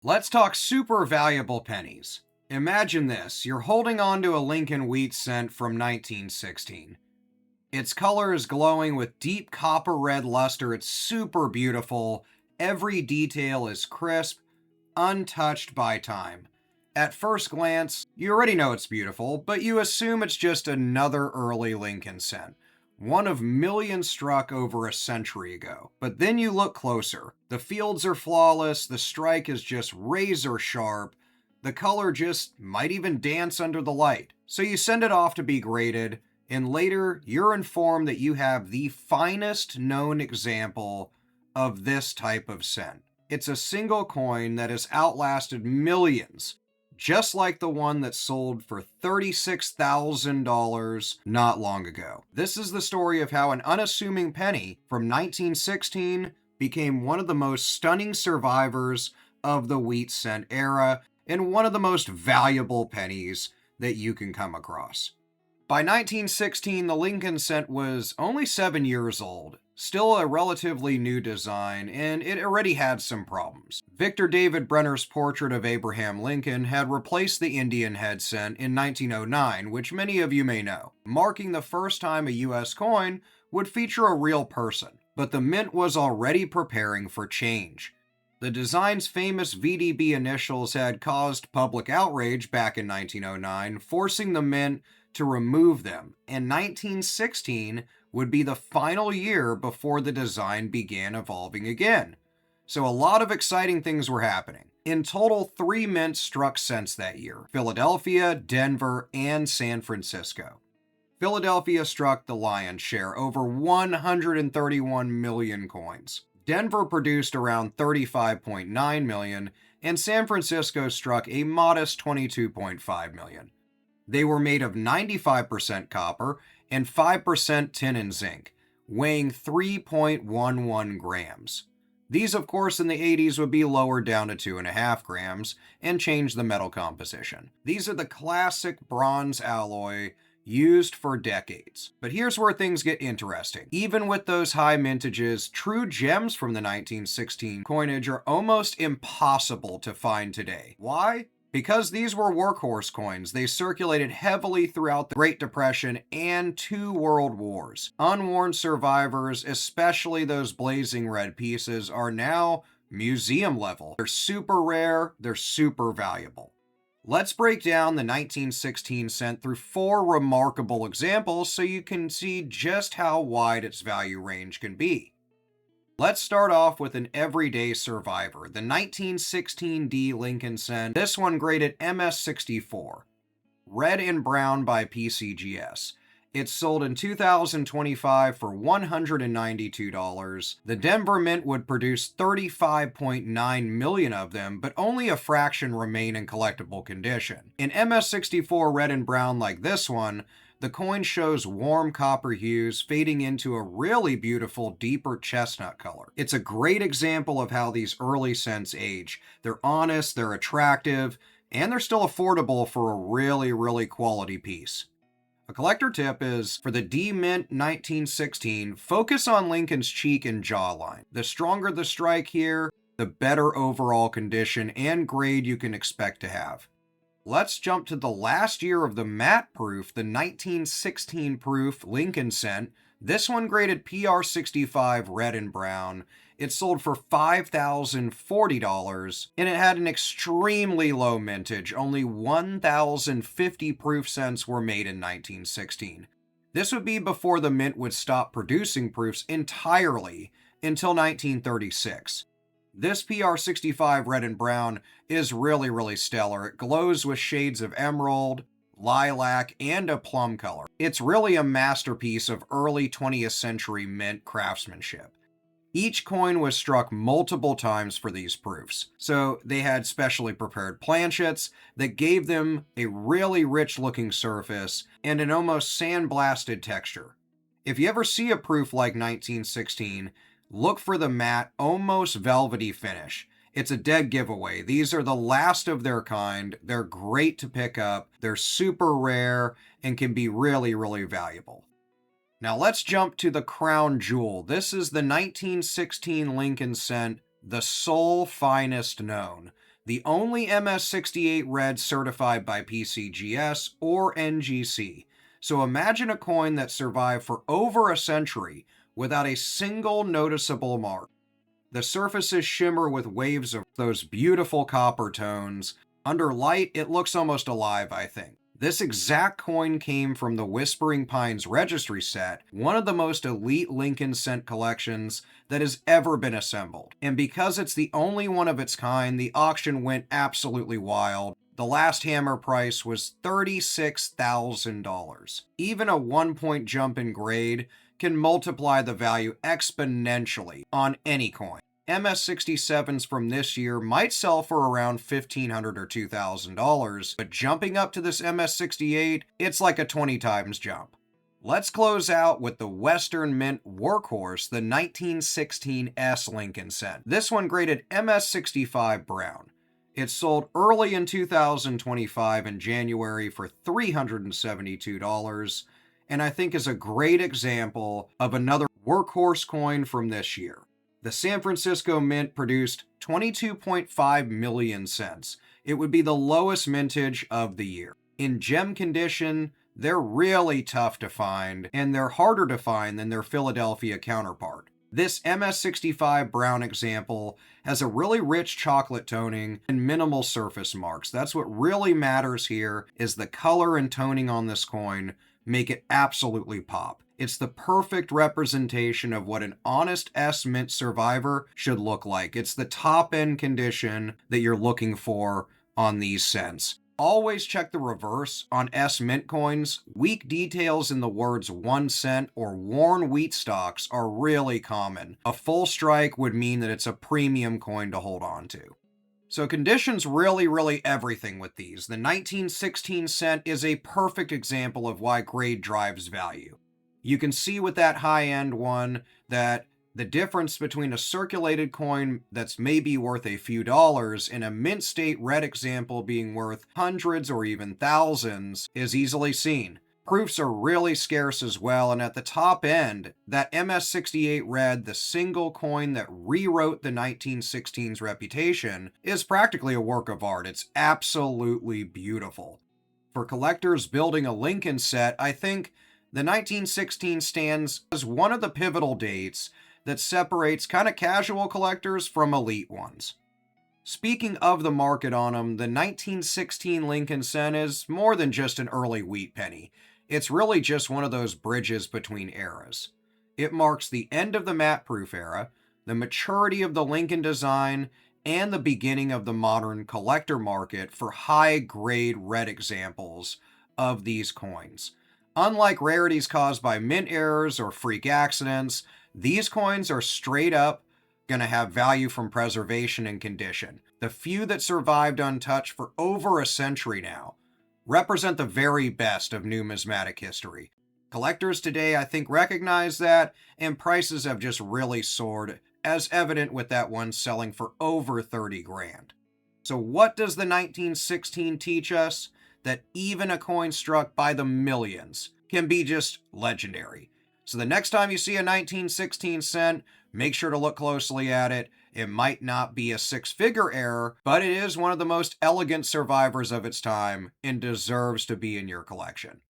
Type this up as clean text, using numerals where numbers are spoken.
Let's talk super valuable pennies. Imagine this, you're holding on to a Lincoln wheat cent from 1916. Its color is glowing with deep copper red luster. It's super beautiful. Every detail is crisp, untouched by time. At first glance, you already know it's beautiful, but you assume it's just another early Lincoln cent, one of millions struck over a century ago. But then you look closer. The fields are flawless, the strike is just razor sharp, the color just might even dance under the light. So you send it off to be graded, and later you're informed that you have the finest known example of this type of cent. It's a single coin that has outlasted millions, just like the one that sold for $36,000 not long ago. This is the story of how an unassuming penny from 1916 became one of the most stunning survivors of the wheat cent era and one of the most valuable pennies that you can come across. By 1916, the Lincoln cent was only 7 years old, still a relatively new design, and it already had some problems. Victor David Brenner's portrait of Abraham Lincoln had replaced the Indian head cent in 1909, which many of you may know, marking the first time a US coin would feature a real person. But the mint was already preparing for change. The design's famous VDB initials had caused public outrage back in 1909, forcing the mint to remove them, and 1916 would be the final year before the design began evolving again. So a lot of exciting things were happening. In total, 3 mints struck cents that year: Philadelphia, Denver, and San Francisco. Philadelphia struck the lion's share, over 131 million coins. Denver produced around 35.9 million, and San Francisco struck a modest 22.5 million. They were made of 95% copper and 5% tin and zinc, weighing 3.11 grams. These, of course, in the 80s would be lowered down to 2.5 grams and change the metal composition. These are the classic bronze alloy used for decades. But here's where things get interesting. Even with those high mintages, true gems from the 1916 coinage are almost impossible to find today. Why? Because these were workhorse coins. They circulated heavily throughout the Great Depression and 2 world wars. Unworn survivors, especially those blazing red pieces, are now museum level. They're super rare, they're super valuable. Let's break down the 1916 cent through 4 remarkable examples so you can see just how wide its value range can be. Let's start off with an everyday survivor, the 1916D Lincoln cent. This one graded MS64, red and brown by PCGS. It sold in 2025 for $192. The Denver Mint would produce 35.9 million of them, but only a fraction remain in collectible condition. In MS64 red and brown like this one, the coin shows warm copper hues fading into a really beautiful deeper chestnut color. It's a great example of how these early cents age. They're honest, they're attractive, and they're still affordable for a really quality piece. A collector tip is, for the D-Mint 1916, focus on Lincoln's cheek and jawline. The stronger the strike here, the better overall condition and grade you can expect to have. Let's jump to the last year of the matte proof, the 1916 proof Lincoln cent. This one graded PR65 red and brown. It sold for $5,040, and it had an extremely low mintage. Only 1,050 proof cents were made in 1916. This would be before the mint would stop producing proofs entirely until 1936. This PR65 red and brown is really stellar. It glows with shades of emerald, lilac, and a plum color. It's really a masterpiece of early 20th century mint craftsmanship. Each coin was struck multiple times for these proofs, so they had specially prepared planchets that gave them a really rich looking surface and an almost sandblasted texture. If you ever see a proof like 1916, look for the matte, almost velvety finish. It's a dead giveaway. These are the last of their kind. They're great to pick up. They're super rare and can be really valuable. Now let's jump to the crown jewel. This is the 1916 Lincoln cent, the sole finest known. the only MS68 red certified by PCGS or NGC. So imagine a coin that survived for over a century without a single noticeable mark. The surfaces shimmer with waves of those beautiful copper tones. Under light, it looks almost alive, I think. This exact coin came from the Whispering Pines registry set, one of the most elite Lincoln Cent collections that has ever been assembled. And because it's the only one of its kind, the auction went absolutely wild. The last hammer price was $36,000. Even a 1-point jump in grade can multiply the value exponentially on any coin. MS67s from this year might sell for around $1,500 or $2,000, but jumping up to this MS68, it's like a 20 times jump. Let's close out with the Western Mint workhorse, the 1916 S Lincoln Cent. This one graded MS65 brown. It sold early in 2025 in January for $372, and I think is a great example of another workhorse coin from this year. The San Francisco Mint produced 22.5 million cents. It would be the lowest mintage of the year. In gem condition, they're really tough to find, and they're harder to find than their Philadelphia counterpart. This MS65 brown example has a really rich chocolate toning and minimal surface marks. That's what really matters here, is the color and toning on this coin make it absolutely pop. It's the perfect representation of what an honest S Mint survivor should look like. It's the top end condition that you're looking for on these cents. Always check the reverse on S Mint coins. Weak details in the words 1 cent or worn wheat stocks are really common. A full strike would mean that it's a premium coin to hold on to. So condition's really everything with these. The 1916 cent is a perfect example of why grade drives value. You can see with that high-end one that the difference between a circulated coin that's maybe worth a few dollars and a mint state red example being worth hundreds or even thousands is easily seen. Proofs are really scarce as well, and at the top end, that MS68 red, the single coin that rewrote the 1916's reputation, is practically a work of art. It's absolutely beautiful. For collectors building a Lincoln set, I think the 1916 stands as one of the pivotal dates that separates kind of casual collectors from elite ones. Speaking of the market on them, the 1916 Lincoln Cent is more than just an early wheat penny. It's really just one of those bridges between eras. It marks the end of the matte-proof era, the maturity of the Lincoln design, and the beginning of the modern collector market for high-grade red examples of these coins. Unlike rarities caused by mint errors or freak accidents, these coins are straight up going to have value from preservation and condition. The few that survived untouched for over a century now represent the very best of numismatic history. Collectors today, I think, recognize that, and prices have just really soared, as evident with that one selling for over 30 grand. So what does the 1916 teach us? That even a coin struck by the millions can be just legendary. So the next time you see a 1916 cent, make sure to look closely at it. It might not be a six-figure error, but it is one of the most elegant survivors of its time and deserves to be in your collection.